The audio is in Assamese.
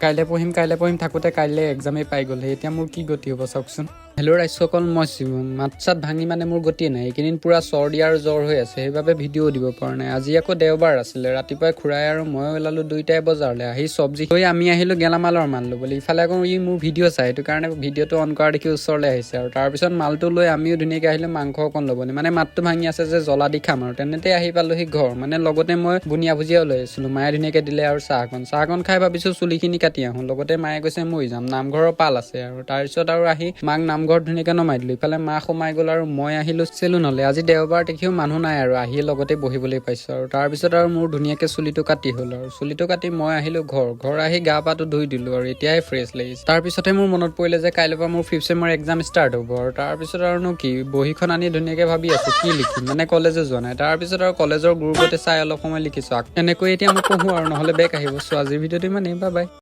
কাইলৈ পঢ়িম থাকোঁতে কাইলৈ এক্সামেই পাই গ'লে এতিয়া মোৰ কি গতি হ'ব চাওকচোন। হেল্ল' ৰাইজসকল, মই শিৱম। মাত চাত ভাঙি মানে মোৰ গতি নাই, এইকেইদিন পুৰা চৰ্দি আৰু জ্বৰ হৈ আছে, সেইবাবে ভিডিঅ' দিব পৰা নাই। আজি আকৌ দেওবাৰ আছিলে, ৰাতিপুৱাই খুৰাই আৰু ময়ো ওলালোঁ 2টাই বজাৰলৈ। আহি চব্জি থৈ আমি আহিলোঁ গেলামালৰ মাল ল'বলৈ। ইফালে আকৌ ই মোৰ ভিডিঅ' চাই, সেইটো কাৰণে ভিডিঅ'টো অন কৰা দেখি ওচৰলৈ আহিছে আৰু তাৰপিছত মালটো লৈ আমিও ধুনীয়াকৈ আহিলোঁ মাংস অকণ ল'বলৈ। মানে মাতটো ভাঙি আছে যে জ্বলা দি খাম আৰু তেনেতে আহি পালোহি ঘৰ। মানে লগতে মই বুনিয়া ভুজিয়াও লৈ আহিছিলোঁ, মায়ে ধুনীয়াকৈ দিলে আৰু চাহকণ খাই ভাবিছোঁ চুলিখিনি কাটি আহোঁ। লগতে মায়ে কৈছে মৰি যাম, নামঘৰৰ পাল আছে আৰু তাৰপিছত আৰু আহি মাক নামঘৰত ধুনীয়াকৈ নমাই দিলোঁ। ইফালে মা সোমাই গ'ল আৰু মই আহিলোঁ চেলুনলৈ। আজি দেওবাৰ দেখিও মানুহ নাই আৰু আহি লগতে বহিবলৈ পাইছোঁ আৰু তাৰপিছত আৰু মোৰ ধুনীয়াকৈ চুলিটো কাটি হ'ল আৰু চুলিটো কাটি মই আহিলোঁ ঘৰ আহি গা পাটো ধুই দিলোঁ আৰু এতিয়াহে ফ্ৰেছ লাগিছে। তাৰপিছতে মোৰ মনত পৰিলে যে কাইলৈৰ পৰা মোৰ 5th চেমৰ এক্সাম ষ্টাৰ্ট হ'ব আৰু তাৰপিছত আৰুনো কি বহীখন আনি ধুনীয়াকৈ ভাবি আছোঁ কি লিখিম, মানে কলেজে যোৱা নাই। তাৰপিছত আৰু কলেজৰ গ্ৰুপতে চাই অলপ সময় লিখিছোঁ। এনেকৈ এতিয়া মই পঢ়োঁ আৰু নহ'লে বেক আহিব। চ' আজিৰ ভিডিঅ'টো ইমানেই, বাই বাই।